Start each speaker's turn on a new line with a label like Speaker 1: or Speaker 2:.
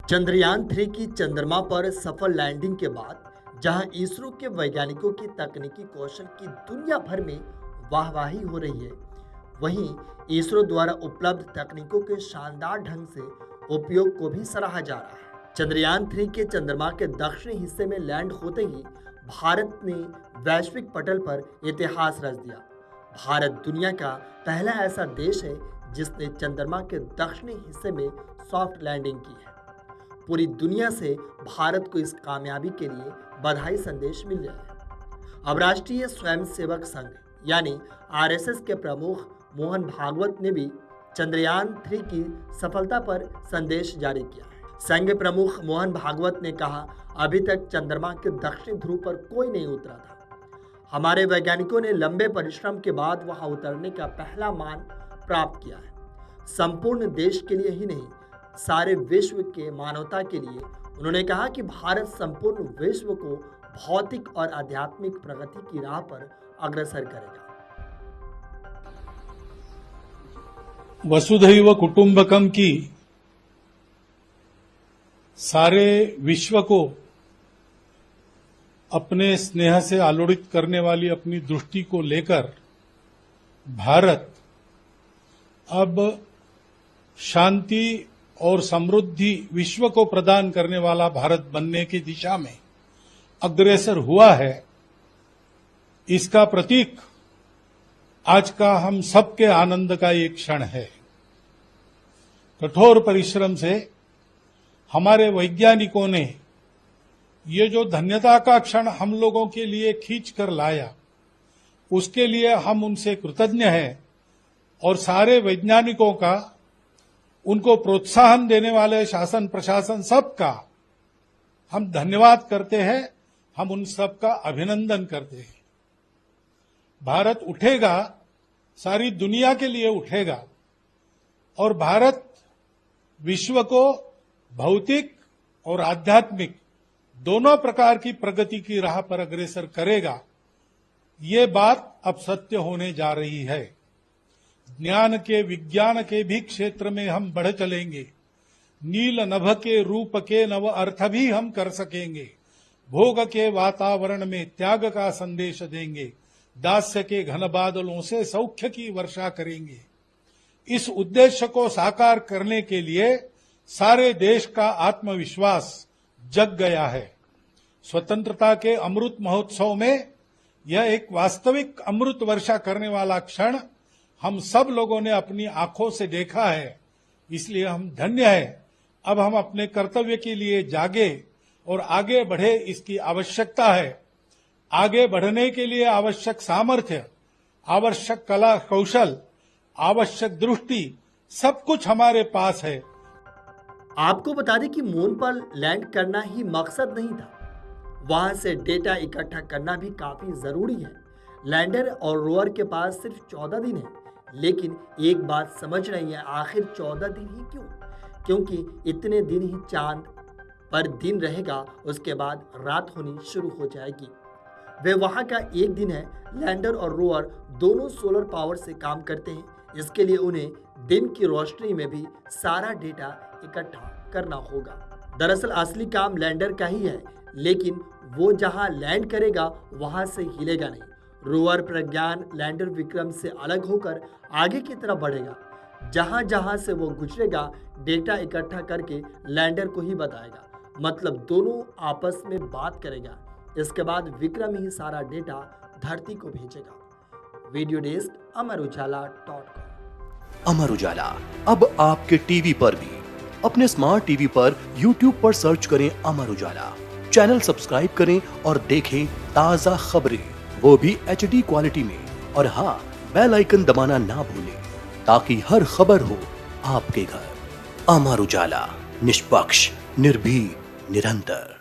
Speaker 1: चंद्रयान 3 की चंद्रमा पर सफल लैंडिंग के बाद जहां इसरो के वैज्ञानिकों की तकनीकी कौशल की दुनिया भर में वाहवाही हो रही है, वहीं इसरो द्वारा उपलब्ध तकनीकों के शानदार ढंग से उपयोग को भी सराहा जा रहा है। चंद्रयान 3 के चंद्रमा के दक्षिणी हिस्से में लैंड होते ही भारत ने वैश्विक पटल पर इतिहास रच दिया। भारत दुनिया का पहला ऐसा देश है जिसने चंद्रमा के दक्षिणी हिस्से में सॉफ्ट लैंडिंग की है। पूरी दुनिया से भारत को इस कामयाबी के लिए बधाई संदेश मिल रहे हैं। अब राष्ट्रीय स्वयंसेवक संघ यानी आरएसएस के प्रमुख मोहन भागवत ने भी चंद्रयान 3 की सफलता पर संदेश जारी किया है। संघ प्रमुख मोहन भागवत ने कहा, अभी तक चंद्रमा के दक्षिणी ध्रुव पर कोई नहीं उतरा था। हमारे वैज्ञानिकों ने लंबे परिश्रम के बाद वहां उतरने का पहला मान प्राप्त किया है। संपूर्ण देश के लिए ही नहीं, सारे विश्व के मानवता के लिए। उन्होंने कहा कि भारत संपूर्ण विश्व को भौतिक और आध्यात्मिक प्रगति की राह पर अग्रसर करेगा।
Speaker 2: वसुधैव कुटुंबकम की सारे विश्व को अपने स्नेह से आलोड़ित करने वाली अपनी दृष्टि को लेकर भारत अब शांति और समृद्धि विश्व को प्रदान करने वाला भारत बनने की दिशा में अग्रसर हुआ है। इसका प्रतीक आज का हम सबके आनंद का एक क्षण है। कठोर परिश्रम से हमारे वैज्ञानिकों ने ये जो धन्यता का क्षण हम लोगों के लिए खींच कर लाया, उसके लिए हम उनसे कृतज्ञ हैं और सारे वैज्ञानिकों का, उनको प्रोत्साहन देने वाले शासन प्रशासन सबका हम धन्यवाद करते हैं। हम उन सबका अभिनंदन करते हैं। भारत उठेगा, सारी दुनिया के लिए उठेगा और भारत विश्व को भौतिक और आध्यात्मिक दोनों प्रकार की प्रगति की राह पर अग्रसर करेगा। ये बात अब सत्य होने जा रही है। ज्ञान के, विज्ञान के भी क्षेत्र में हम बढ़ चलेंगे। नील नभ के रूप के नव अर्थ भी हम कर सकेंगे। भोग के वातावरण में त्याग का संदेश देंगे। दास्य के घन बादलों से सौख्य की वर्षा करेंगे। इस उद्देश्य को साकार करने के लिए सारे देश का आत्मविश्वास जग गया है। स्वतंत्रता के अमृत महोत्सव में यह एक वास्तविक अमृत वर्षा करने वाला क्षण हम सब लोगों ने अपनी आंखों से देखा है। इसलिए हम धन्य हैं। अब हम अपने कर्तव्य के लिए जागे और आगे बढ़े, इसकी आवश्यकता है। आगे बढ़ने के लिए आवश्यक सामर्थ्य, आवश्यक कला कौशल, आवश्यक दृष्टि, सब कुछ हमारे पास है।
Speaker 1: आपको बता दें कि मून पर लैंड करना ही मकसद नहीं था, वहां से डेटा इकट्ठा करना भी काफी जरूरी है। लैंडर और रोवर के पास सिर्फ 14 दिन है, लेकिन एक बात समझ नहीं है, आखिर 14 दिन ही क्यों? क्योंकि इतने दिन ही चांद पर दिन रहेगा, उसके बाद रात होनी शुरू हो जाएगी। वे वहां का एक दिन है। लैंडर और रोवर दोनों सोलर पावर से काम करते हैं। इसके लिए उन्हें दिन की रोशनी में भी सारा डेटा इकट्ठा करना होगा। दरअसल असली काम लैंडर का ही है, लेकिन वो जहां लैंड करेगा वहां से हिलेगा नहीं। रोवर प्रज्ञान लैंडर विक्रम से अलग होकर आगे की तरफ बढ़ेगा। जहां जहां से वो गुजरेगा, डेटा इकट्ठा करके लैंडर को ही बताएगा। मतलब दोनों आपस में बात करेगा। इसके बाद विक्रम ही सारा डेटा धरती को भेजेगा। Video desk amarujala.com।
Speaker 3: Amar Ujala अब आपके टीवी पर भी। अपने स्मार्ट टीवी पर YouTube पर सर्च करें अमर उजाला, चैनल सब्सक्राइब करें और देखें ताजा खबरें, वो भी HD क्वालिटी में। और हाँ, बेल आइकन दबाना ना भूलें ताकि हर खबर हो आपके घर। अमर उजाला, निष्पक्ष, निर्भीक, निरंतर।